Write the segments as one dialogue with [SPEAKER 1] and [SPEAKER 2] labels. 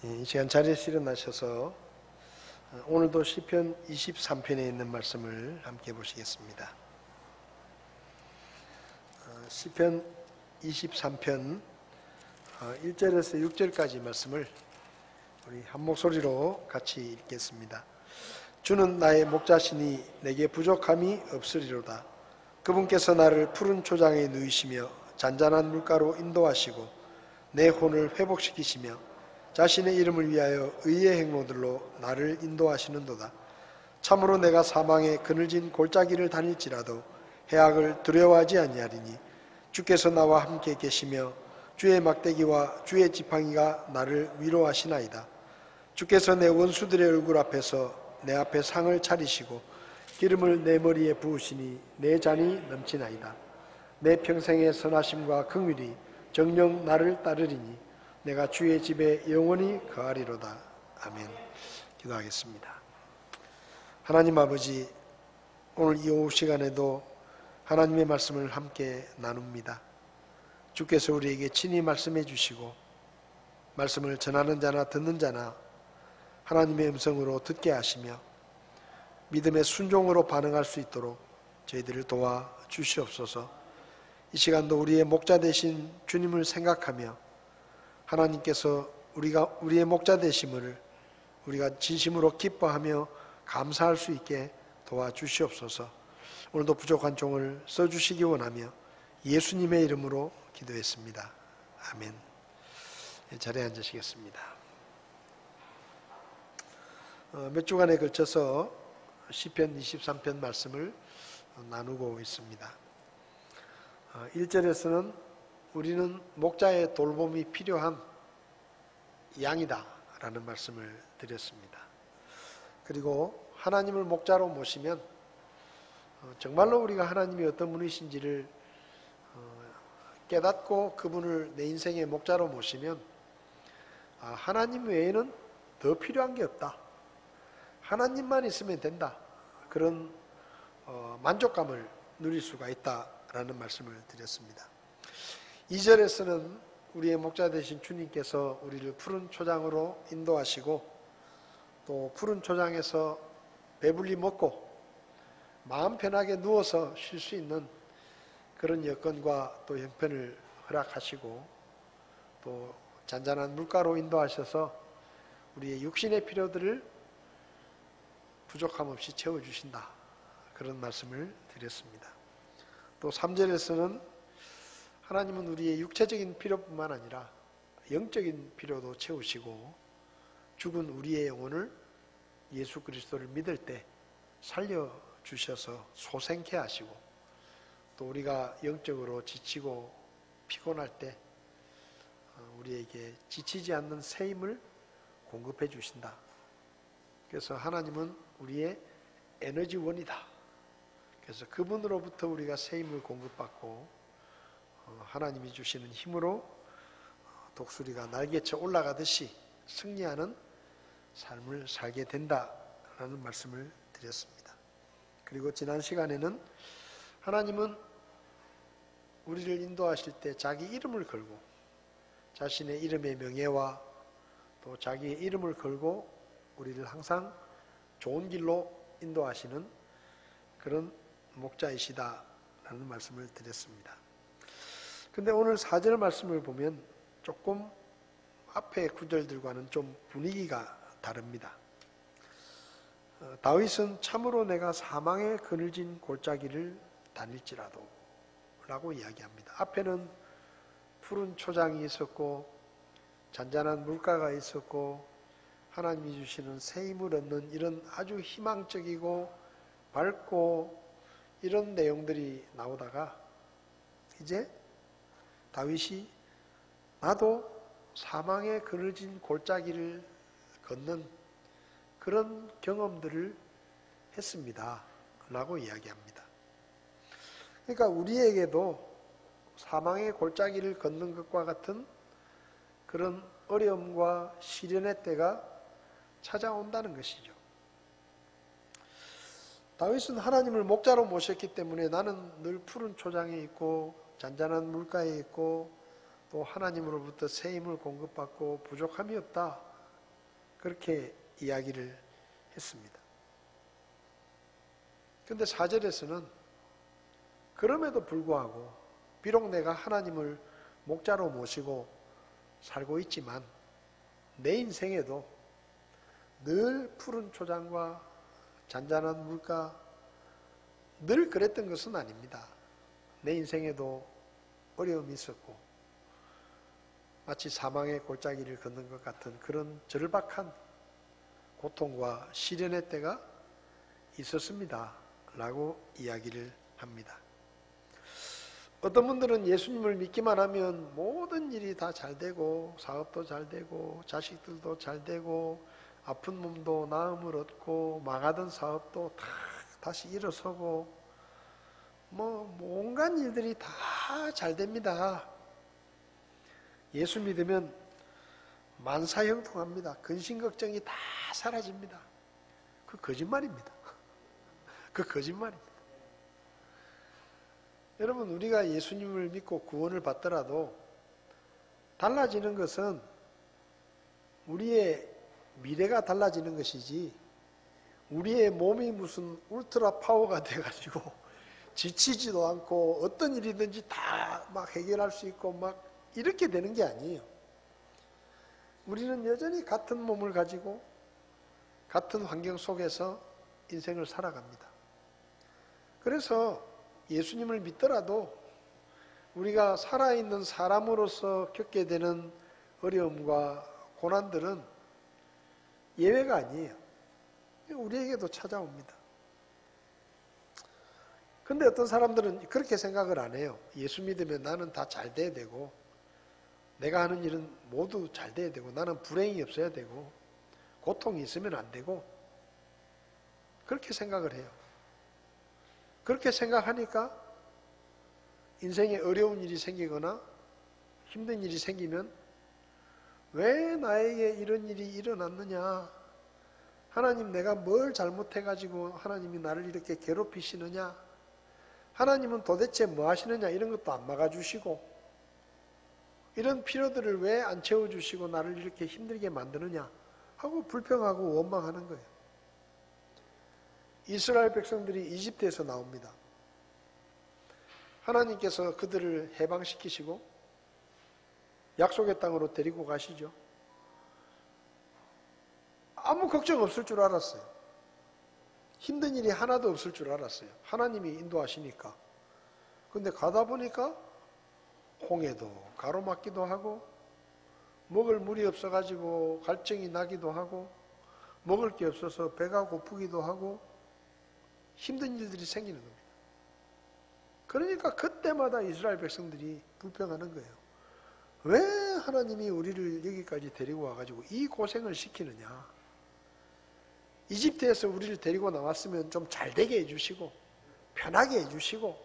[SPEAKER 1] 이 시간 자리에서 일어나셔서 오늘도 시편 23편에 있는 말씀을 함께 보시겠습니다. 시편 23편 1절에서 6절까지 말씀을 우리 한 목소리로 같이 읽겠습니다. 주는 나의 목자시니 내게 부족함이 없으리로다. 그분께서 나를 푸른 초장에 누이시며 잔잔한 물가로 인도하시고 내 혼을 회복시키시며 자신의 이름을 위하여 의의 행로들로 나를 인도하시는도다. 참으로 내가 사망의 그늘진 골짜기를 다닐지라도 해악을 두려워하지 아니하리니 주께서 나와 함께 계시며 주의 막대기와 주의 지팡이가 나를 위로하시나이다. 주께서 내 원수들의 얼굴 앞에서 내 앞에 상을 차리시고 기름을 내 머리에 부으시니 내 잔이 넘치나이다. 내 평생의 선하심과 긍휼이 정녕 나를 따르리니 내가 주의 집에 영원히 거하리로다. 아멘. 기도하겠습니다. 하나님 아버지, 오늘 이 오후 시간에도 하나님의 말씀을 함께 나눕니다. 주께서 우리에게 친히 말씀해 주시고 말씀을 전하는 자나 듣는 자나 하나님의 음성으로 듣게 하시며 믿음의 순종으로 반응할 수 있도록 저희들을 도와 주시옵소서. 이 시간도 우리의 목자 되신 주님을 생각하며 하나님께서 우리의 목자 되심을 우리가 진심으로 기뻐하며 감사할 수 있게 도와주시옵소서. 오늘도 부족한 종을 써주시기 원하며 예수님의 이름으로 기도했습니다. 아멘. 자리에 앉으시겠습니다. 몇 주간에 걸쳐서 시편 23편 말씀을 나누고 있습니다. 1절에서는 우리는 목자의 돌봄이 필요한 양이다 라는 말씀을 드렸습니다. 그리고 하나님을 목자로 모시면 정말로 우리가 하나님이 어떤 분이신지를 깨닫고 그분을 내 인생의 목자로 모시면 하나님 외에는 더 필요한 게 없다. 하나님만 있으면 된다. 그런 만족감을 누릴 수가 있다라는 말씀을 드렸습니다. 2절에서는 우리의 목자 되신 주님께서 우리를 푸른 초장으로 인도하시고 또 푸른 초장에서 배불리 먹고 마음 편하게 누워서 쉴 수 있는 그런 여건과 또 형편을 허락하시고 또 잔잔한 물가로 인도하셔서 우리의 육신의 필요들을 부족함 없이 채워주신다. 그런 말씀을 드렸습니다. 또 3절에서는 하나님은 우리의 육체적인 필요뿐만 아니라 영적인 필요도 채우시고 죽은 우리의 영혼을 예수 그리스도를 믿을 때 살려주셔서 소생케 하시고 또 우리가 영적으로 지치고 피곤할 때 우리에게 지치지 않는 새 힘을 공급해 주신다. 그래서 하나님은 우리의 에너지원이다. 그래서 그분으로부터 우리가 새 힘을 공급받고 하나님이 주시는 힘으로 독수리가 날개쳐 올라가듯이 승리하는 삶을 살게 된다라는 말씀을 드렸습니다. 그리고 지난 시간에는 하나님은 우리를 인도하실 때 자기 이름을 걸고 자신의 이름의 명예와 또 자기의 이름을 걸고 우리를 항상 좋은 길로 인도하시는 그런 목자이시다라는 말씀을 드렸습니다. 근데 오늘 4절 말씀을 보면 조금 앞에 구절들과는 좀 분위기가 다릅니다. 다윗은 참으로 내가 사망의 그늘진 골짜기를 다닐지라도 라고 이야기합니다. 앞에는 푸른 초장이 있었고 잔잔한 물가가 있었고 하나님이 주시는 새 힘을 얻는 이런 아주 희망적이고 밝고 이런 내용들이 나오다가 이제 다윗이 나도 사망의 그늘진 골짜기를 걷는 그런 경험들을 했습니다 라고 이야기합니다. 그러니까 우리에게도 사망의 골짜기를 걷는 것과 같은 그런 어려움과 시련의 때가 찾아온다는 것이죠. 다윗은 하나님을 목자로 모셨기 때문에 나는 늘 푸른 초장에 있고 잔잔한 물가에 있고 또 하나님으로부터 새 힘을 공급받고 부족함이 없다. 그렇게 이야기를 했습니다. 그런데 4절에서는 그럼에도 불구하고 비록 내가 하나님을 목자로 모시고 살고 있지만 내 인생에도 늘 푸른 초장과 잔잔한 물가 늘 그랬던 것은 아닙니다. 내 인생에도 어려움이 있었고 마치 사망의 골짜기를 걷는 것 같은 그런 절박한 고통과 시련의 때가 있었습니다. 라고 이야기를 합니다. 어떤 분들은 예수님을 믿기만 하면 모든 일이 다 잘 되고 사업도 잘 되고 자식들도 잘 되고 아픈 몸도 나음을 얻고 망하던 사업도 다 다시 일어서고 뭐 온갖 일들이 다 잘 됩니다. 예수 믿으면 만사형통합니다. 근심 걱정이 다 사라집니다. 그 거짓말입니다. 그 거짓말입니다. 여러분, 우리가 예수님을 믿고 구원을 받더라도 달라지는 것은 우리의 미래가 달라지는 것이지 우리의 몸이 무슨 울트라 파워가 돼가지고 지치지도 않고 어떤 일이든지 다 막 해결할 수 있고 막 이렇게 되는 게 아니에요. 우리는 여전히 같은 몸을 가지고 같은 환경 속에서 인생을 살아갑니다. 그래서 예수님을 믿더라도 우리가 살아있는 사람으로서 겪게 되는 어려움과 고난들은 예외가 아니에요. 우리에게도 찾아옵니다. 근데 어떤 사람들은 그렇게 생각을 안 해요. 예수 믿으면 나는 다 잘 돼야 되고 내가 하는 일은 모두 잘 돼야 되고 나는 불행이 없어야 되고 고통이 있으면 안 되고 그렇게 생각을 해요. 그렇게 생각하니까 인생에 어려운 일이 생기거나 힘든 일이 생기면 왜 나에게 이런 일이 일어났느냐? 하나님, 내가 뭘 잘못해가지고 하나님이 나를 이렇게 괴롭히시느냐? 하나님은 도대체 뭐 하시느냐? 이런 것도 안 막아주시고 이런 필요들을 왜 안 채워주시고 나를 이렇게 힘들게 만드느냐? 하고 불평하고 원망하는 거예요. 이스라엘 백성들이 이집트에서 나옵니다. 하나님께서 그들을 해방시키시고 약속의 땅으로 데리고 가시죠. 아무 걱정 없을 줄 알았어요. 힘든 일이 하나도 없을 줄 알았어요. 하나님이 인도하시니까. 근데 가다 보니까 홍해도 가로막기도 하고 먹을 물이 없어가지고 갈증이 나기도 하고 먹을 게 없어서 배가 고프기도 하고 힘든 일들이 생기는 겁니다. 그러니까 그때마다 이스라엘 백성들이 불평하는 거예요. 왜 하나님이 우리를 여기까지 데리고 와가지고 이 고생을 시키느냐? 이집트에서 우리를 데리고 나왔으면 좀 잘되게 해주시고 편하게 해주시고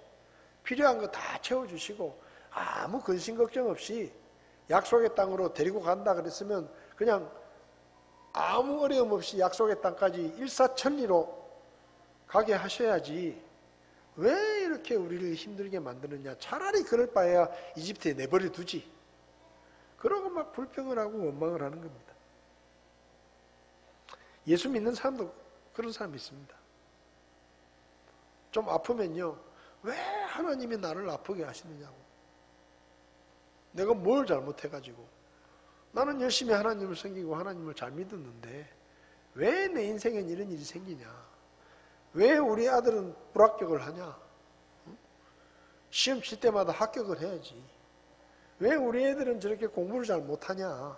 [SPEAKER 1] 필요한 거 다 채워주시고 아무 근심 걱정 없이 약속의 땅으로 데리고 간다 그랬으면 그냥 아무 어려움 없이 약속의 땅까지 일사천리로 가게 하셔야지 왜 이렇게 우리를 힘들게 만드느냐? 차라리 그럴 바에야 이집트에 내버려 두지. 그러고 막 불평을 하고 원망을 하는 겁니다. 예수 믿는 사람도 그런 사람이 있습니다. 좀 아프면요, 왜 하나님이 나를 아프게 하시느냐고. 내가 뭘 잘못해가지고 나는 열심히 하나님을 섬기고 하나님을 잘 믿었는데 왜 내 인생엔 이런 일이 생기냐? 왜 우리 아들은 불합격을 하냐? 시험 칠 때마다 합격을 해야지. 왜 우리 애들은 저렇게 공부를 잘 못하냐?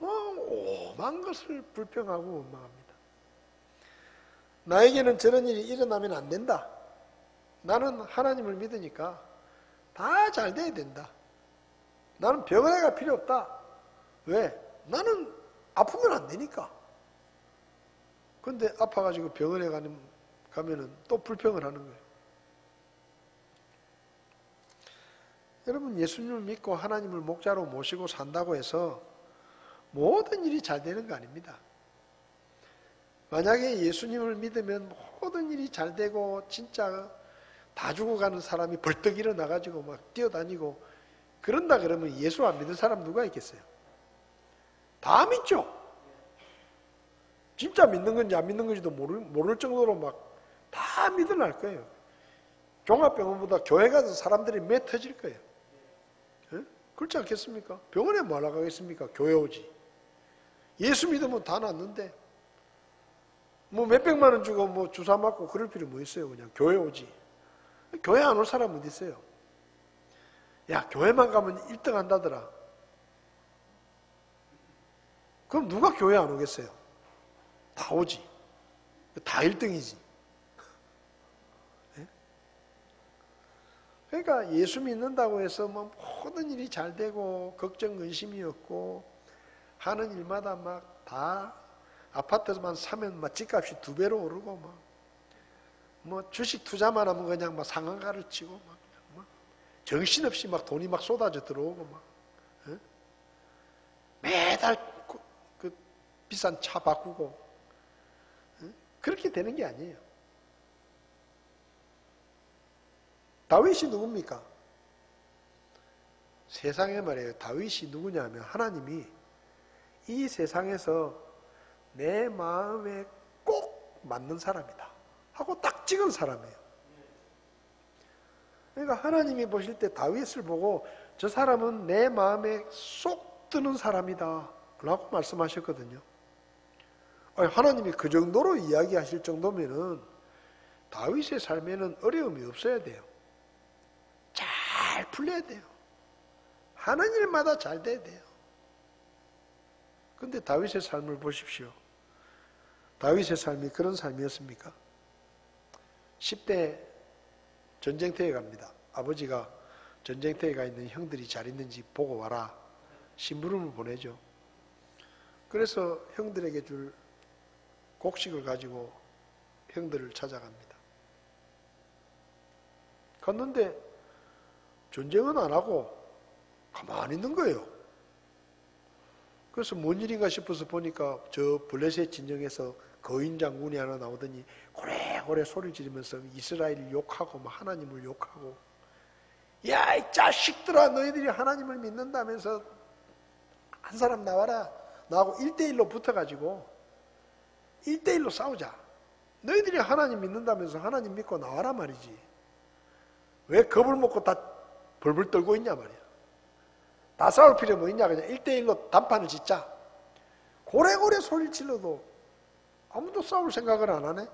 [SPEAKER 1] 오만 것을 불평하고 원망합니다. 나에게는 저런 일이 일어나면 안 된다. 나는 하나님을 믿으니까 다 잘 돼야 된다. 나는 병원에 갈 필요 없다. 왜? 나는 아프면 안 되니까. 근데 아파가지고 병원에 가면은 또 불평을 하는 거예요. 여러분, 예수님을 믿고 하나님을 목자로 모시고 산다고 해서 모든 일이 잘 되는 거 아닙니다. 만약에 예수님을 믿으면 모든 일이 잘 되고 진짜 다 죽어가는 사람이 벌떡 일어나가지고 막 뛰어다니고 그런다 그러면 예수 안 믿는 사람 누가 있겠어요? 다 믿죠? 진짜 믿는 건지 안 믿는 건지도 모를 정도로 막 다 믿어날 거예요. 종합병원보다 교회 가서 사람들이 매 터질 거예요. 예? 그렇지 않겠습니까? 병원에 뭐 하러 가겠습니까? 교회 오지. 예수 믿으면 다 낫는데 뭐 몇백만 원 주고 뭐 주사 맞고 그럴 필요 뭐 있어요. 그냥 교회 오지. 교회 안 올 사람 어디 있어요? 야, 교회만 가면 1등 한다더라. 그럼 누가 교회 안 오겠어요? 다 오지. 다 1등이지. 그러니까 예수 믿는다고 해서 뭐 모든 일이 잘 되고 걱정 근심이 없고 하는 일마다 막 다 아파트만 사면 막 집값이 2배로 오르고 뭐 주식 투자만 하면 그냥 막 상한가를 치고 막 정신없이 막 돈이 막 쏟아져 들어오고 막 매달 그 비싼 차 바꾸고 그렇게 되는 게 아니에요. 다윗이 누굽니까? 세상에 말이에요. 다윗이 누구냐면 하나님이 이 세상에서 내 마음에 꼭 맞는 사람이다 하고 딱 찍은 사람이에요. 그러니까 하나님이 보실 때 다윗을 보고 저 사람은 내 마음에 쏙 드는 사람이다 라고 말씀하셨거든요. 하나님이 그 정도로 이야기하실 정도면은 다윗의 삶에는 어려움이 없어야 돼요. 잘 풀려야 돼요. 하는 일마다 잘 돼야 돼요. 근데 다윗의 삶을 보십시오. 다윗의 삶이 그런 삶이었습니까? 10대 전쟁터에 갑니다. 아버지가 전쟁터에 가 있는 형들이 잘 있는지 보고 와라. 심부름을 보내죠. 그래서 형들에게 줄 곡식을 가지고 형들을 찾아갑니다. 갔는데 전쟁은 안 하고 가만히 있는 거예요. 그래서 뭔 일인가 싶어서 보니까 저 블레셋 진영에서 거인 장군이 하나 나오더니 고래고래 소리 지르면서 이스라엘을 욕하고 막 하나님을 욕하고 야, 이 자식들아 너희들이 하나님을 믿는다면서 한 사람 나와라. 나하고 1대1로 붙어가지고 1대1로 싸우자. 너희들이 하나님 믿는다면서 하나님 믿고 나와라 말이지. 왜 겁을 먹고 다 벌벌 떨고 있냐 말이야. 다 싸울 필요 뭐 있냐. 그냥 1대1로 단판을 짓자. 고래고래 소리를 질러도 아무도 싸울 생각을 안 하네.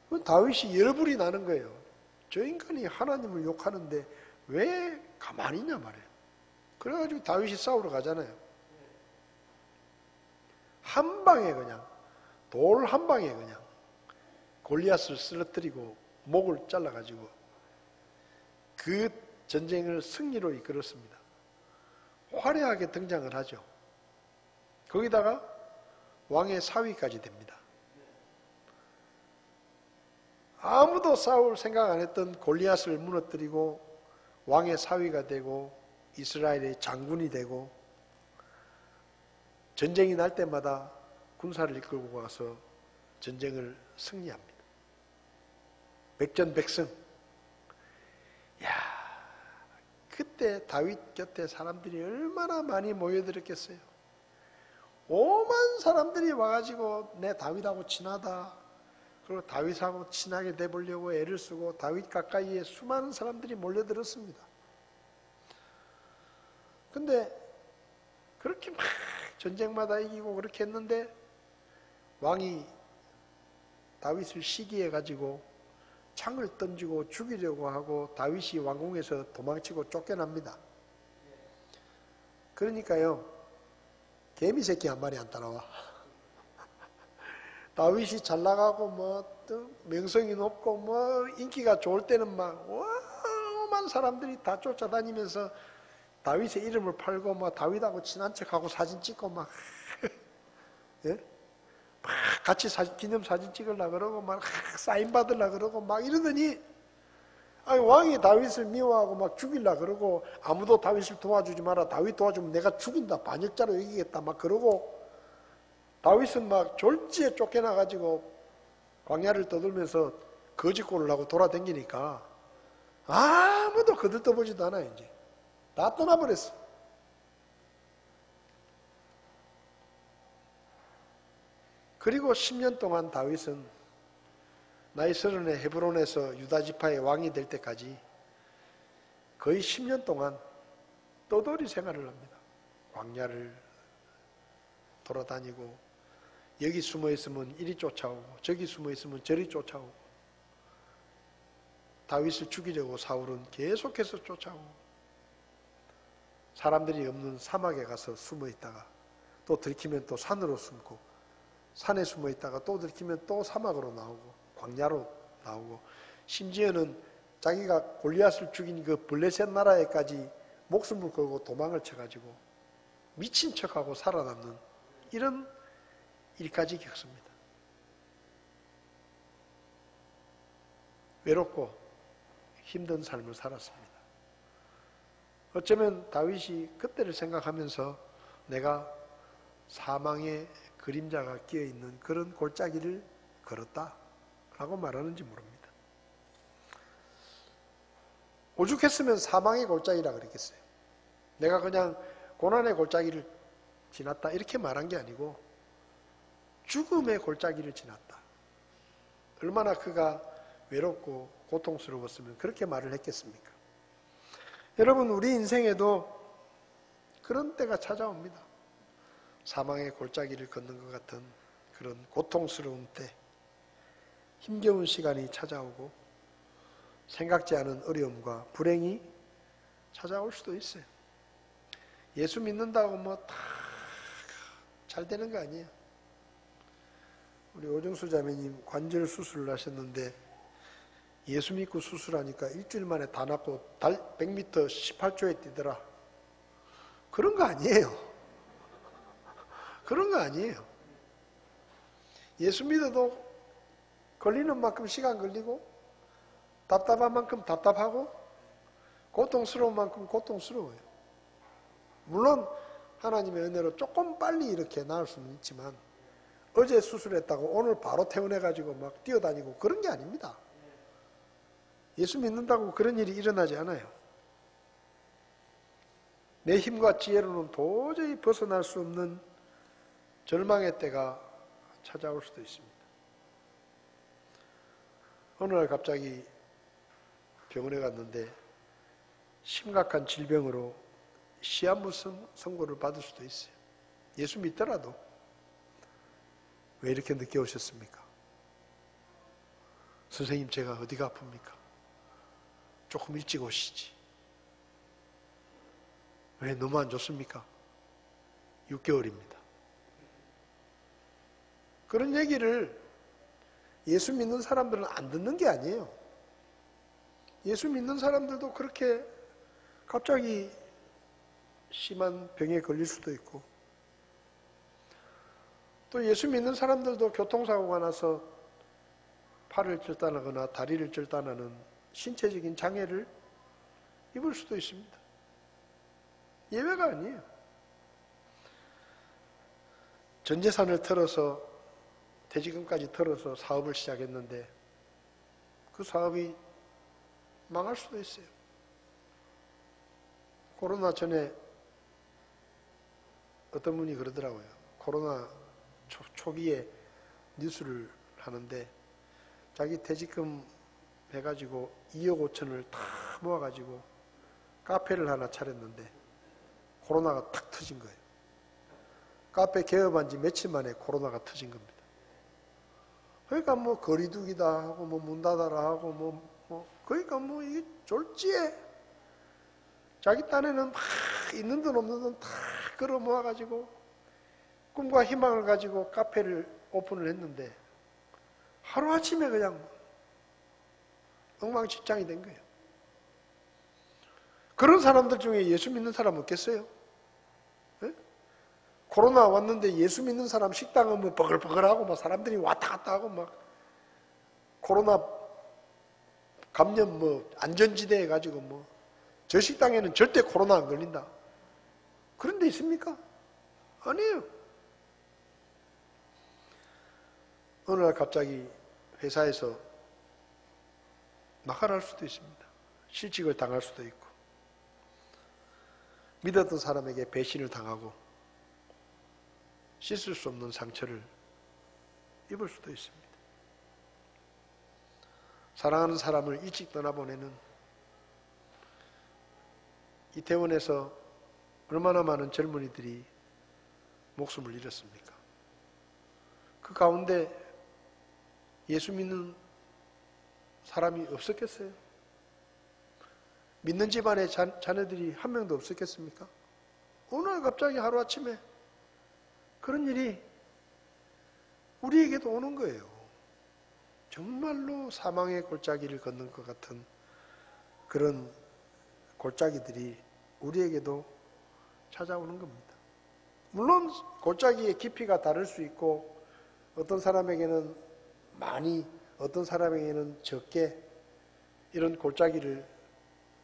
[SPEAKER 1] 그 다윗이 열불이 나는 거예요. 저 인간이 하나님을 욕하는데 왜 가만히 있냐 말이에요. 그래가지고 다윗이 싸우러 가잖아요. 한 방에 그냥 돌 한 방에 그냥 골리앗을 쓰러뜨리고 목을 잘라가지고 그 전쟁을 승리로 이끌었습니다. 화려하게 등장을 하죠. 거기다가 왕의 사위까지 됩니다. 아무도 싸울 생각 안 했던 골리앗을 무너뜨리고 왕의 사위가 되고 이스라엘의 장군이 되고 전쟁이 날 때마다 군사를 이끌고 가서 전쟁을 승리합니다. 백전백승. 야, 그때 다윗 곁에 사람들이 얼마나 많이 모여들었겠어요. 오만 사람들이 와가지고 내 다윗하고 친하다. 그리고 다윗하고 친하게 돼보려고 애를 쓰고 다윗 가까이에 수많은 사람들이 몰려들었습니다. 근데 그렇게 막 전쟁마다 이기고 그렇게 했는데 왕이 다윗을 시기해가지고 창을 던지고 죽이려고 하고 다윗이 왕궁에서 도망치고 쫓겨납니다. 그러니까요, 개미 새끼 한 마리 안 따라와. 다윗이 잘 나가고 뭐 또 명성이 높고 뭐 인기가 좋을 때는 막 오만 사람들이 다 쫓아다니면서 다윗의 이름을 팔고 막 다윗하고 친한 척하고 사진 찍고 막, 예? 막 같이 기념사진 찍으려고 그러고 막 사인 받으려고 그러고 막 이러더니 왕이 다윗을 미워하고 막 죽이려고 그러고 아무도 다윗을 도와주지 마라. 다윗 도와주면 내가 죽인다. 반역자로 여기겠다. 막 그러고 다윗은 막 졸지에 쫓겨나가지고 광야를 떠돌면서 거짓골을 하고 돌아다니니까 아무도 거들떠보지도 않아. 이제 다 떠나버렸어. 그리고 10년 동안 다윗은 나이 30에 헤브론에서 유다 지파의 왕이 될 때까지 거의 10년 동안 떠돌이 생활을 합니다. 광야를 돌아다니고 여기 숨어 있으면 이리 쫓아오고 저기 숨어 있으면 저리 쫓아오고 다윗을 죽이려고 사울은 계속해서 쫓아오고 사람들이 없는 사막에 가서 숨어 있다가 또 들키면 또 산으로 숨고 산에 숨어 있다가 또 들키면 또 사막으로 나오고 광야로 나오고 심지어는 자기가 골리앗을 죽인 그 블레셋 나라에까지 목숨을 걸고 도망을 쳐가지고 미친 척하고 살아남는 이런 일까지 겪습니다. 외롭고 힘든 삶을 살았습니다. 어쩌면 다윗이 그때를 생각하면서 내가 사망의 그림자가 끼어있는 그런 골짜기를 걸었다라고 말하는지 모릅니다. 오죽했으면 사망의 골짜기라 그랬겠어요. 내가 그냥 고난의 골짜기를 지났다 이렇게 말한 게 아니고 죽음의 골짜기를 지났다. 얼마나 그가 외롭고 고통스러웠으면 그렇게 말을 했겠습니까? 여러분, 우리 인생에도 그런 때가 찾아옵니다. 사망의 골짜기를 걷는 것 같은 그런 고통스러운 때, 힘겨운 시간이 찾아오고 생각지 않은 어려움과 불행이 찾아올 수도 있어요. 예수 믿는다고 뭐 다 잘 되는 거 아니에요. 우리 오정수 자매님 관절 수술을 하셨는데 예수 믿고 수술하니까 일주일 만에 다 낫고 달 100m 18초에 뛰더라. 그런 거 아니에요. 그런 거 아니에요. 예수 믿어도 걸리는 만큼 시간 걸리고 답답한 만큼 답답하고 고통스러운 만큼 고통스러워요. 물론 하나님의 은혜로 조금 빨리 이렇게 나을 수는 있지만 어제 수술했다고 오늘 바로 퇴원해가지고 막 뛰어다니고 그런 게 아닙니다. 예수 믿는다고 그런 일이 일어나지 않아요. 내 힘과 지혜로는 도저히 벗어날 수 없는 절망의 때가 찾아올 수도 있습니다. 어느 날 갑자기 병원에 갔는데 심각한 질병으로 시한부 선고를 받을 수도 있어요. 예수 믿더라도. 왜 이렇게 늦게 오셨습니까? 선생님, 제가 어디가 아픕니까? 조금 일찍 오시지. 왜 너무 안 좋습니까? 6개월입니다. 그런 얘기를 예수 믿는 사람들은 안 듣는 게 아니에요. 예수 믿는 사람들도 그렇게 갑자기 심한 병에 걸릴 수도 있고 또 예수 믿는 사람들도 교통사고가 나서 팔을 절단하거나 다리를 절단하는 신체적인 장애를 입을 수도 있습니다. 예외가 아니에요. 전 재산을 털어서 퇴직금까지 털어서 사업을 시작했는데 그 사업이 망할 수도 있어요. 코로나 전에 어떤 분이 그러더라고요. 코로나 초기에 뉴스를 하는데 자기 퇴직금 해가지고 2억 5천을 다 모아가지고 카페를 하나 차렸는데 코로나가 탁 터진 거예요. 카페 개업한 지 며칠 만에 코로나가 터진 겁니다. 그러니까 뭐 거리두기다 하고 뭐 문 닫아라 하고 그러니까 뭐 이게 졸지에 자기 딴에는 막 있는 돈 없는 돈 다 끌어 모아가지고 꿈과 희망을 가지고 카페를 오픈을 했는데 하루아침에 그냥 엉망진창이 된 거예요. 그런 사람들 중에 예수 믿는 사람 없겠어요? 네? 코로나 왔는데 예수 믿는 사람 식당은 뭐 버글버글하고 막 사람들이 왔다 갔다 하고 막 코로나 감염 뭐 안전지대 해가지고 뭐 저 식당에는 절대 코로나 안 걸린다. 그런 데 있습니까? 아니에요. 어느 날 갑자기 회사에서 나가랄 수도 있습니다. 실직을 당할 수도 있고 믿었던 사람에게 배신을 당하고 씻을 수 없는 상처를 입을 수도 있습니다. 사랑하는 사람을 일찍 떠나보내는 이태원에서 얼마나 많은 젊은이들이 목숨을 잃었습니까? 그 가운데 예수 믿는 사람이 없었겠어요? 믿는 집안에 자녀들이 한 명도 없었겠습니까? 오늘 갑자기 하루아침에 그런 일이 우리에게도 오는 거예요. 정말로 사망의 골짜기를 걷는 것 같은 그런 골짜기들이 우리에게도 찾아오는 겁니다. 물론 골짜기의 깊이가 다를 수 있고 어떤 사람에게는 많이, 어떤 사람에게는 적게 이런 골짜기를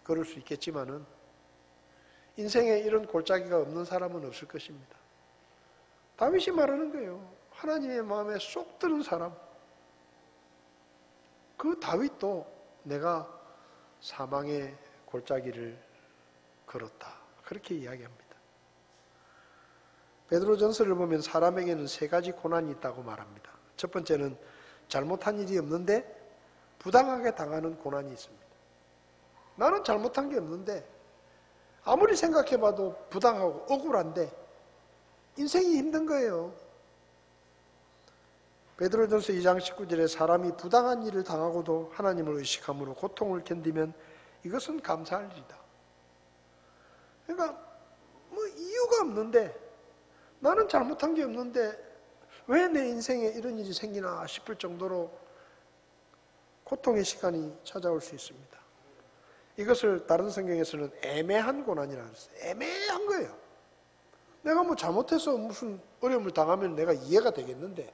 [SPEAKER 1] 걸을 수 있겠지만은 인생에 이런 골짜기가 없는 사람은 없을 것입니다. 다윗이 말하는 거예요. 하나님의 마음에 쏙 드는 사람. 그 다윗도 내가 사망의 골짜기를 걸었다. 그렇게 이야기합니다. 베드로전서를 보면 사람에게는 세 가지 고난이 있다고 말합니다. 첫 번째는 잘못한 일이 없는데 부당하게 당하는 고난이 있습니다. 나는 잘못한 게 없는데 아무리 생각해봐도 부당하고 억울한데 인생이 힘든 거예요. 베드로전서 2장 19절에 사람이 부당한 일을 당하고도 하나님을 의식함으로 고통을 견디면 이것은 감사할 일이다. 그러니까 뭐 이유가 없는데 나는 잘못한 게 없는데 왜 내 인생에 이런 일이 생기나 싶을 정도로 고통의 시간이 찾아올 수 있습니다. 이것을 다른 성경에서는 애매한 고난이라고 했어요. 애매한 거예요. 내가 뭐 잘못해서 무슨 어려움을 당하면 내가 이해가 되겠는데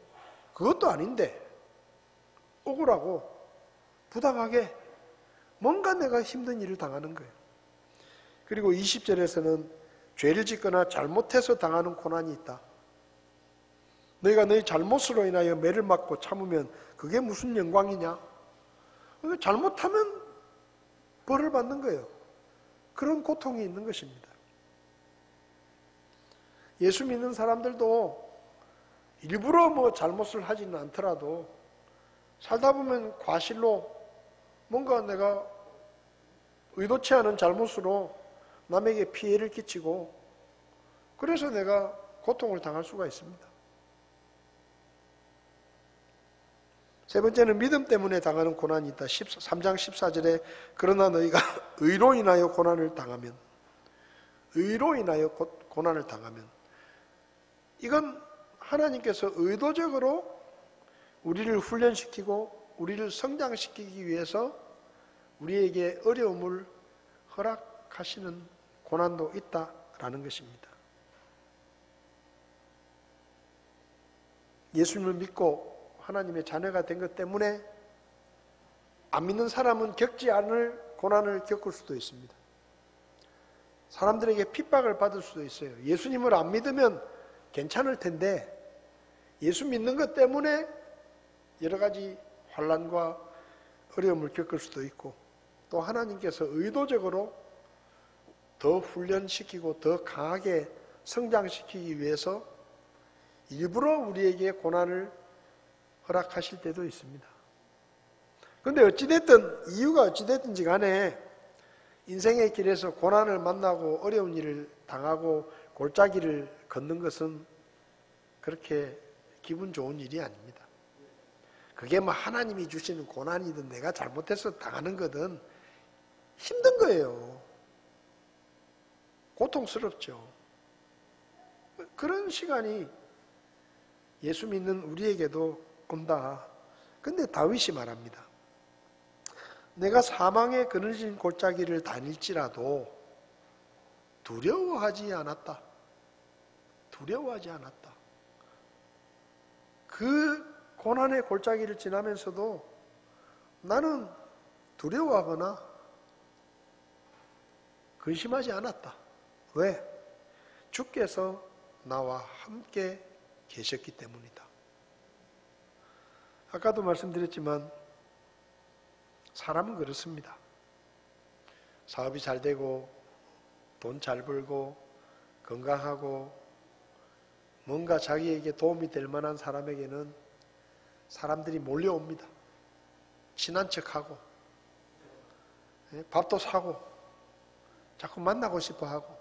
[SPEAKER 1] 그것도 아닌데 억울하고 부당하게 뭔가 내가 힘든 일을 당하는 거예요. 그리고 20절에서는 죄를 짓거나 잘못해서 당하는 고난이 있다. 너희가 너희 잘못으로 인하여 매를 맞고 참으면 그게 무슨 영광이냐? 그러니까 잘못하면 벌을 받는 거예요. 그런 고통이 있는 것입니다. 예수 믿는 사람들도 일부러 뭐 잘못을 하지는 않더라도 살다 보면 과실로 뭔가 내가 의도치 않은 잘못으로 남에게 피해를 끼치고 그래서 내가 고통을 당할 수가 있습니다. 세 번째는 믿음 때문에 당하는 고난이 있다. 3장 14절에 그러나 너희가 의로 인하여 고난을 당하면 이건 하나님께서 의도적으로 우리를 훈련시키고 우리를 성장시키기 위해서 우리에게 어려움을 허락하시는 고난도 있다라는 것입니다. 예수님을 믿고 하나님의 자녀가 된 것 때문에 안 믿는 사람은 겪지 않을 고난을 겪을 수도 있습니다. 사람들에게 핍박을 받을 수도 있어요. 예수님을 안 믿으면 괜찮을 텐데 예수 믿는 것 때문에 여러 가지 환난과 어려움을 겪을 수도 있고 또 하나님께서 의도적으로 더 훈련시키고 더 강하게 성장시키기 위해서 일부러 우리에게 고난을 허락하실 때도 있습니다. 그런데 어찌됐든 이유가 어찌됐든지 간에 인생의 길에서 고난을 만나고 어려운 일을 당하고 골짜기를 걷는 것은 그렇게 기분 좋은 일이 아닙니다. 그게 뭐 하나님이 주시는 고난이든 내가 잘못해서 당하는 거든 힘든 거예요. 고통스럽죠. 그런 시간이 예수 믿는 우리에게도 온다. 근데 다윗이 말합니다. 내가 사망에 그늘진 골짜기를 다닐지라도 두려워하지 않았다. 두려워하지 않았다. 그 고난의 골짜기를 지나면서도 나는 두려워하거나 근심하지 않았다. 왜? 주께서 나와 함께 계셨기 때문이다. 아까도 말씀드렸지만 사람은 그렇습니다. 사업이 잘 되고 돈 잘 벌고 건강하고 뭔가 자기에게 도움이 될 만한 사람에게는 사람들이 몰려옵니다. 친한 척하고 밥도 사고 자꾸 만나고 싶어 하고.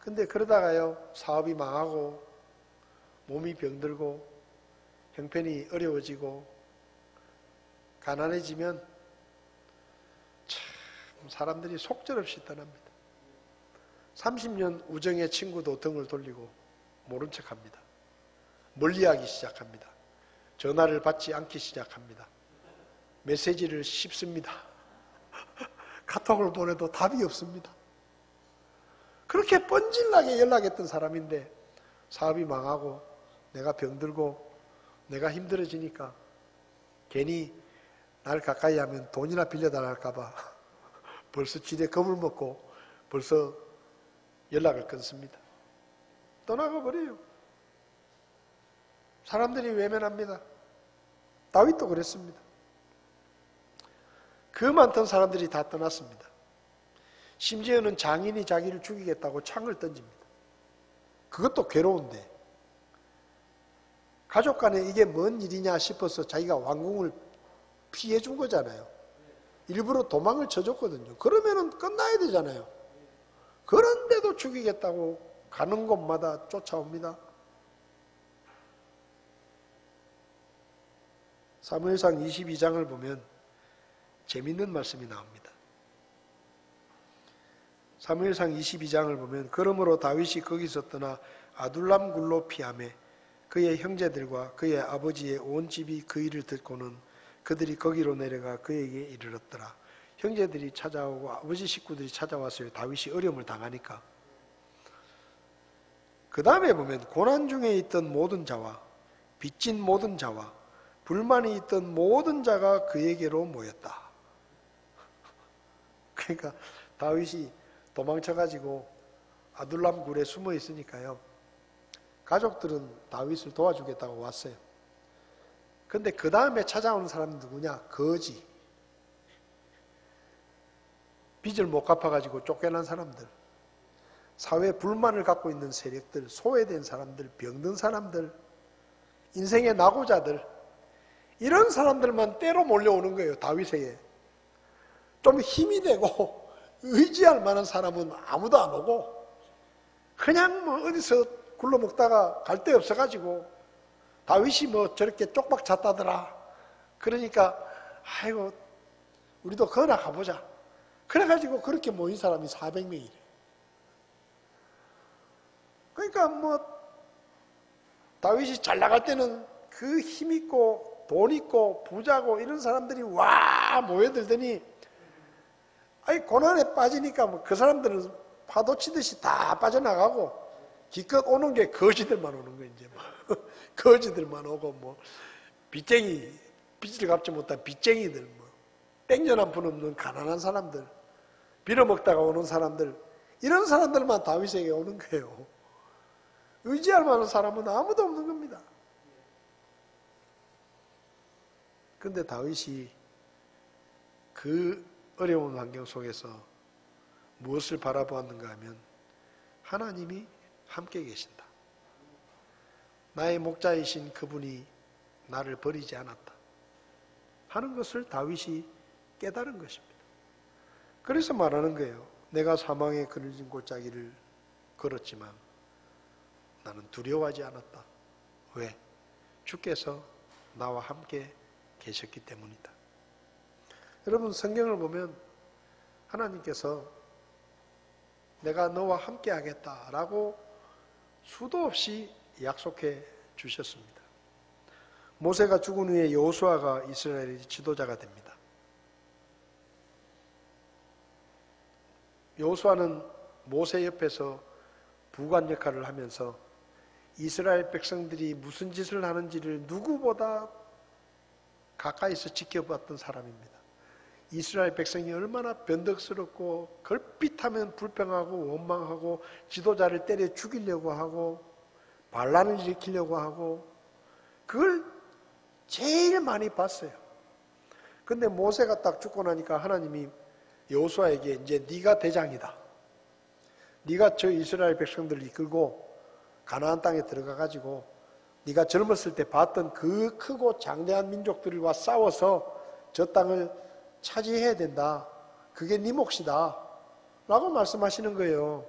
[SPEAKER 1] 근데 그러다가요 사업이 망하고 몸이 병들고 형편이 어려워지고 가난해지면 참 사람들이 속절없이 떠납니다. 30년 우정의 친구도 등을 돌리고 모른 척합니다. 멀리하기 시작합니다. 전화를 받지 않기 시작합니다. 메시지를 씹습니다. 카톡을 보내도 답이 없습니다. 그렇게 뻔질나게 연락했던 사람인데 사업이 망하고 내가 병들고 내가 힘들어지니까 괜히 날 가까이 하면 돈이나 빌려달라 할까봐 벌써 지레 겁을 먹고 벌써 연락을 끊습니다. 떠나가 버려요. 사람들이 외면합니다. 다윗도 그랬습니다. 그 많던 사람들이 다 떠났습니다. 심지어는 장인이 자기를 죽이겠다고 창을 던집니다. 그것도 괴로운데 가족 간에 이게 뭔 일이냐 싶어서 자기가 왕궁을 피해 준 거잖아요. 일부러 도망을 쳐줬거든요. 그러면은 끝나야 되잖아요. 그런데도 죽이겠다고 가는 곳마다 쫓아옵니다. 사무엘상 22장을 보면 재밌는 말씀이 나옵니다. 사무엘상 22장을 보면 그러므로 다윗이 거기서 떠나 아둘람 굴로 피하매 그의 형제들과 그의 아버지의 온 집이 그 일을 듣고는 그들이 거기로 내려가 그에게 이르렀더라. 형제들이 찾아오고 아버지 식구들이 찾아왔어요. 다윗이 어려움을 당하니까. 그 다음에 보면 고난 중에 있던 모든 자와 빚진 모든 자와 불만이 있던 모든 자가 그에게로 모였다. 그러니까 다윗이 도망쳐가지고 아둘람 굴에 숨어 있으니까요. 가족들은 다윗을 도와주겠다고 왔어요. 근데 그 다음에 찾아오는 사람은 누구냐? 거지. 빚을 못 갚아가지고 쫓겨난 사람들, 사회 불만을 갖고 있는 세력들, 소외된 사람들, 병든 사람들, 인생의 낙오자들, 이런 사람들만 때로 몰려오는 거예요. 다윗에게. 좀 힘이 되고 의지할 만한 사람은 아무도 안 오고 그냥 뭐 어디서 굴러먹다가 갈 데 없어가지고 다윗이 뭐 저렇게 쪽박 잤다더라. 그러니까 아이고 우리도 거나 가보자. 그래가지고 그렇게 모인 사람이 400명이래. 그러니까 뭐 다윗이 잘 나갈 때는 그 힘있고 돈 있고 부자고 이런 사람들이 와 모여들더니 아니 고난에 빠지니까 뭐 그 사람들은 파도 치듯이 다 빠져나가고 기껏 오는 게 거지들만 오는 거예요. 이제 뭐 거지들만 오고 뭐 빚쟁이 빚을 갚지 못한 빚쟁이들 뭐 땡전 한 푼 없는 가난한 사람들 빌어먹다가 오는 사람들 이런 사람들만 다윗에게 오는 거예요. 의지할 만한 사람은 아무도 없는 겁니다. 그런데 다윗이 그 어려운 환경 속에서 무엇을 바라보았는가 하면 하나님이 함께 계신다. 나의 목자이신 그분이 나를 버리지 않았다 하는 것을 다윗이 깨달은 것입니다. 그래서 말하는 거예요. 내가 사망의 그늘진 골짜기를 걸었지만 나는 두려워하지 않았다. 왜? 주께서 나와 함께 계셨기 때문이다. 여러분 성경을 보면 하나님께서 내가 너와 함께 하겠다라고 수도 없이 약속해 주셨습니다. 모세가 죽은 후에 여호수아가 이스라엘의 지도자가 됩니다. 여호수아는 모세 옆에서 부관 역할을 하면서 이스라엘 백성들이 무슨 짓을 하는지를 누구보다 가까이서 지켜봤던 사람입니다. 이스라엘 백성이 얼마나 변덕스럽고 걸핏하면 불평하고 원망하고 지도자를 때려 죽이려고 하고 반란을 일으키려고 하고 그걸 제일 많이 봤어요. 근데 모세가 딱 죽고 나니까 하나님이 여호수아에게 이제 네가 대장이다. 네가 저 이스라엘 백성들을 이끌고 가나안 땅에 들어가 가지고 네가 젊었을 때 봤던 그 크고 장대한 민족들과 싸워서 저 땅을 차지해야 된다. 그게 네 몫이다. 라고 말씀하시는 거예요.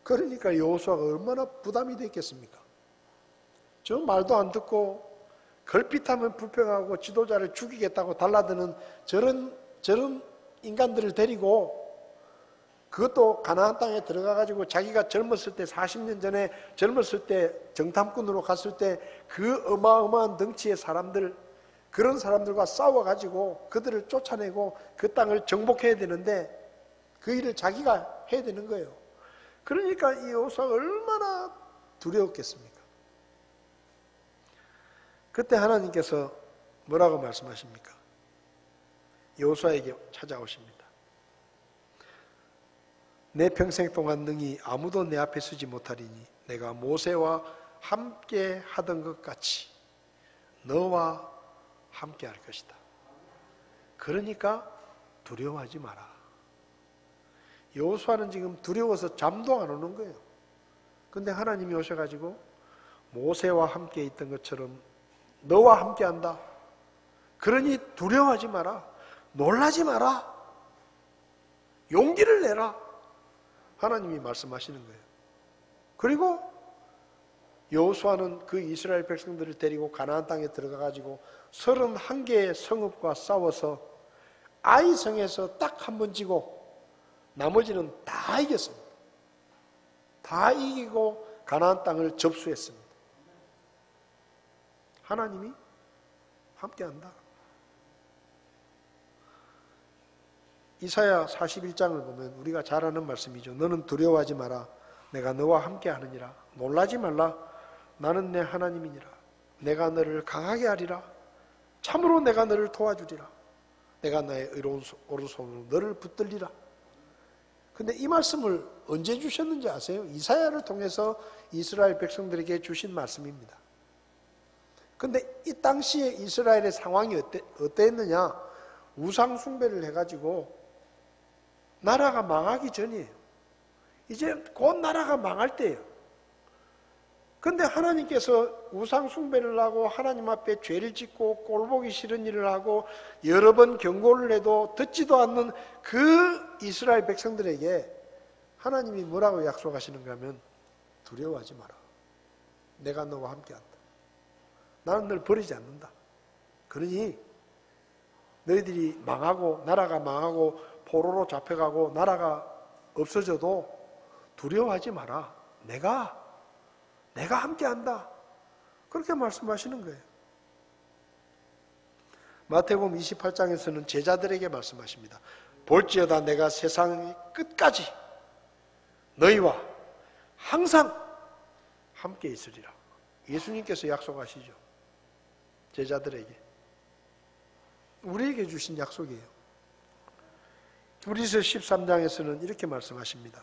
[SPEAKER 1] 그러니까 여호수아가 얼마나 부담이 됐겠습니까? 저 말도 안 듣고 걸핏하면 불평하고 지도자를 죽이겠다고 달라드는 저런 인간들을 데리고, 그것도 가나안 땅에 들어가가지고 자기가 젊었을 때 40년 전에 젊었을 때 정탐꾼으로 갔을 때 그 어마어마한 덩치의 사람들, 그런 사람들과 싸워가지고 그들을 쫓아내고 그 땅을 정복해야 되는데 그 일을 자기가 해야 되는 거예요. 그러니까 이 여호수아가 얼마나 두려웠겠습니까? 그때 하나님께서 뭐라고 말씀하십니까? 여호수아에게 찾아오십니다. 내 평생 동안 능히 아무도 내 앞에 서지 못하리니 내가 모세와 함께 하던 것 같이 너와 함께 할 것이다. 그러니까 두려워하지 마라. 여호수아는 지금 두려워서 잠도 안 오는 거예요. 근데 하나님이 오셔가지고 모세와 함께 있던 것처럼 너와 함께 한다. 그러니 두려워하지 마라. 놀라지 마라. 용기를 내라. 하나님이 말씀하시는 거예요. 그리고 여호수아는 그 이스라엘 백성들을 데리고 가나안 땅에 들어가가지고 31개의 성읍과 싸워서 아이 성에서 딱 한 번 지고 나머지는 다 이겼습니다. 다 이기고 가나안 땅을 접수했습니다. 하나님이 함께한다. 이사야 41장을 보면 우리가 잘 아는 말씀이죠. 너는 두려워하지 마라. 내가 너와 함께하느니라. 놀라지 말라. 나는 내 하나님이니라. 내가 너를 강하게 하리라. 참으로 내가 너를 도와주리라. 내가 나의 의로운 오른손으로 너를 붙들리라. 근데 이 말씀을 언제 주셨는지 아세요? 이사야를 통해서 이스라엘 백성들에게 주신 말씀입니다. 근데 이 당시에 이스라엘의 상황이 어땠느냐? 우상 숭배를 해가지고 나라가 망하기 전이에요. 이제 곧 나라가 망할 때예요. 근데 하나님께서 우상 숭배를 하고 하나님 앞에 죄를 짓고 꼴보기 싫은 일을 하고 여러 번 경고를 해도 듣지도 않는 그 이스라엘 백성들에게 하나님이 뭐라고 약속하시는가 하면 두려워하지 마라. 내가 너와 함께한다. 나는 널 버리지 않는다. 그러니 너희들이 망하고 나라가 망하고 포로로 잡혀가고 나라가 없어져도 두려워하지 마라. 내가 함께한다. 그렇게 말씀하시는 거예요. 마태복음 28장에서는 제자들에게 말씀하십니다. 볼지어다 내가 세상의 끝까지 너희와 항상 함께 있으리라. 예수님께서 약속하시죠. 제자들에게. 우리에게 주신 약속이에요. 히브리서 13장에서는 이렇게 말씀하십니다.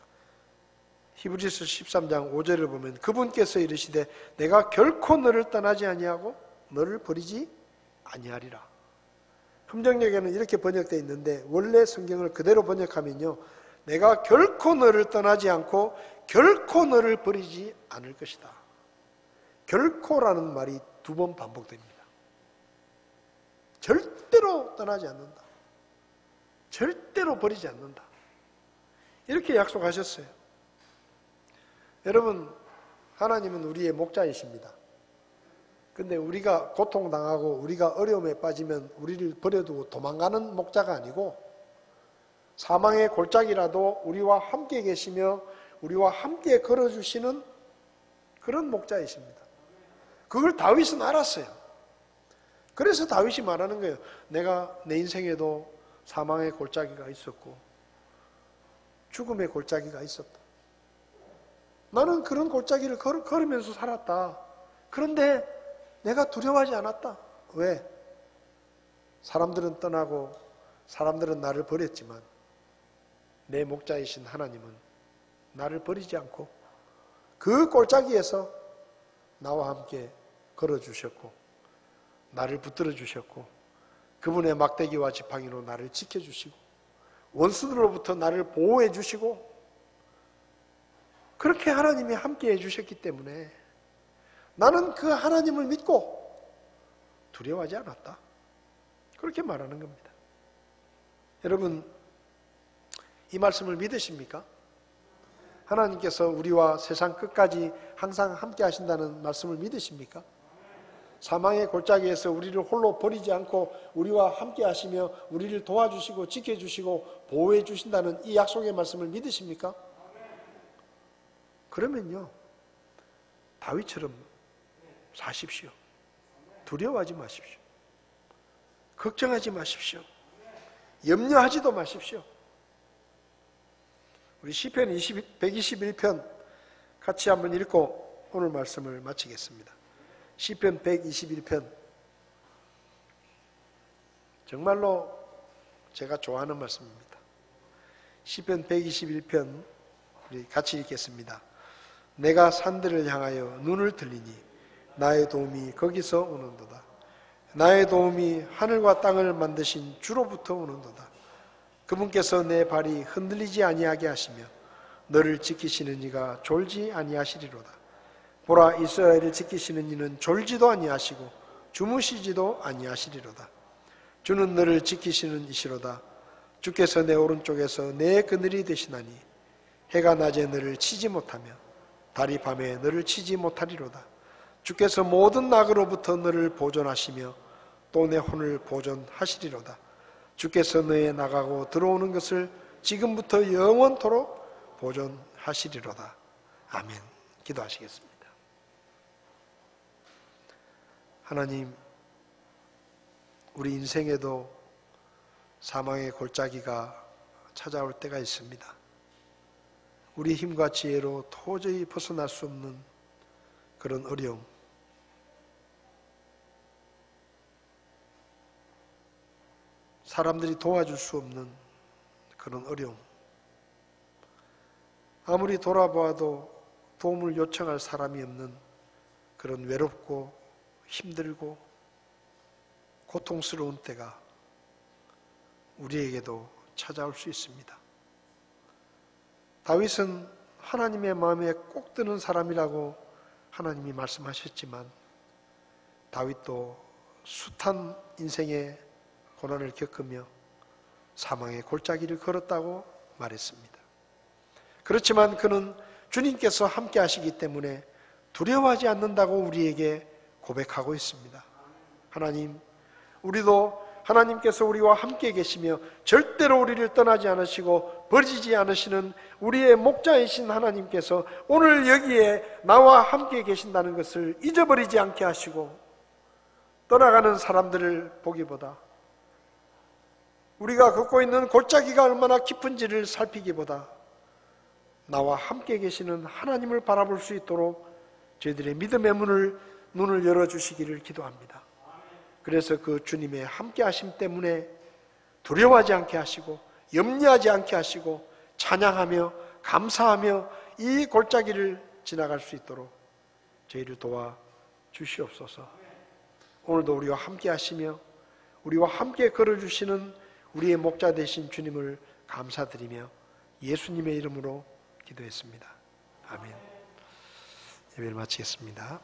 [SPEAKER 1] 히브리서 13장 5절을 보면 그분께서 이르시되 내가 결코 너를 떠나지 아니하고 너를 버리지 아니하리라. 함정역에는 이렇게 번역되어 있는데 원래 성경을 그대로 번역하면요, 내가 결코 너를 떠나지 않고 결코 너를 버리지 않을 것이다. 결코라는 말이 2번 반복됩니다. 절대로 떠나지 않는다. 절대로 버리지 않는다. 이렇게 약속하셨어요. 여러분, 하나님은 우리의 목자이십니다. 근데 우리가 고통당하고 우리가 어려움에 빠지면 우리를 버려두고 도망가는 목자가 아니고 사망의 골짜기라도 우리와 함께 계시며 우리와 함께 걸어주시는 그런 목자이십니다. 그걸 다윗은 알았어요. 그래서 다윗이 말하는 거예요. 내가 내 인생에도 사망의 골짜기가 있었고 죽음의 골짜기가 있었다. 나는 그런 골짜기를 걸으면서 살았다. 그런데 내가 두려워하지 않았다. 왜? 사람들은 떠나고 사람들은 나를 버렸지만 내 목자이신 하나님은 나를 버리지 않고 그 골짜기에서 나와 함께 걸어주셨고 나를 붙들어 주셨고 그분의 막대기와 지팡이로 나를 지켜주시고 원수들로부터 나를 보호해 주시고 그렇게 하나님이 함께 해주셨기 때문에 나는 그 하나님을 믿고 두려워하지 않았다. 그렇게 말하는 겁니다. 여러분, 이 말씀을 믿으십니까? 하나님께서 우리와 세상 끝까지 항상 함께 하신다는 말씀을 믿으십니까? 사망의 골짜기에서 우리를 홀로 버리지 않고 우리와 함께 하시며 우리를 도와주시고 지켜주시고 보호해 주신다는 이 약속의 말씀을 믿으십니까? 그러면요, 다윗처럼 사십시오. 두려워하지 마십시오. 걱정하지 마십시오. 염려하지도 마십시오. 우리 시편 121편 같이 한번 읽고 오늘 말씀을 마치겠습니다. 시편 121편, 정말로 제가 좋아하는 말씀입니다. 시편 121편 우리 같이 읽겠습니다. 내가 산들을 향하여 눈을 들리니 나의 도움이 거기서 오는도다. 나의 도움이 하늘과 땅을 만드신 주로부터 오는도다. 그분께서 내 발이 흔들리지 아니하게 하시며 너를 지키시는 이가 졸지 아니하시리로다. 보라, 이스라엘을 지키시는 이는 졸지도 아니하시고 주무시지도 아니하시리로다. 주는 너를 지키시는 이시로다. 주께서 내 오른쪽에서 내 그늘이 되시나니 해가 낮에 너를 치지 못하며 달이 밤에 너를 치지 못하리로다. 주께서 모든 낙으로부터 너를 보존하시며 또 내 혼을 보존하시리로다. 주께서 너의 나가고 들어오는 것을 지금부터 영원토록 보존하시리로다. 아멘. 기도하시겠습니다. 하나님, 우리 인생에도 사망의 골짜기가 찾아올 때가 있습니다. 우리 힘과 지혜로 도저히 벗어날 수 없는 그런 어려움, 사람들이 도와줄 수 없는 그런 어려움, 아무리 돌아보아도 도움을 요청할 사람이 없는 그런 외롭고 힘들고 고통스러운 때가 우리에게도 찾아올 수 있습니다. 다윗은 하나님의 마음에 꼭 드는 사람이라고 하나님이 말씀하셨지만 다윗도 숱한 인생의 고난을 겪으며 사망의 골짜기를 걸었다고 말했습니다. 그렇지만 그는 주님께서 함께 하시기 때문에 두려워하지 않는다고 우리에게 고백하고 있습니다. 하나님, 우리도 하나님께서 우리와 함께 계시며 절대로 우리를 떠나지 않으시고 버리지 않으시는 우리의 목자이신 하나님께서 오늘 여기에 나와 함께 계신다는 것을 잊어버리지 않게 하시고 떠나가는 사람들을 보기보다 우리가 걷고 있는 골짜기가 얼마나 깊은지를 살피기보다 나와 함께 계시는 하나님을 바라볼 수 있도록 저희들의 믿음의 눈을 열어주시기를 기도합니다. 그래서 그 주님의 함께 하심 때문에 두려워하지 않게 하시고 염려하지 않게 하시고 찬양하며 감사하며 이 골짜기를 지나갈 수 있도록 저희를 도와 주시옵소서. 오늘도 우리와 함께 하시며 우리와 함께 걸어주시는 우리의 목자 되신 주님을 감사드리며 예수님의 이름으로 기도했습니다. 아멘. 예배를 마치겠습니다.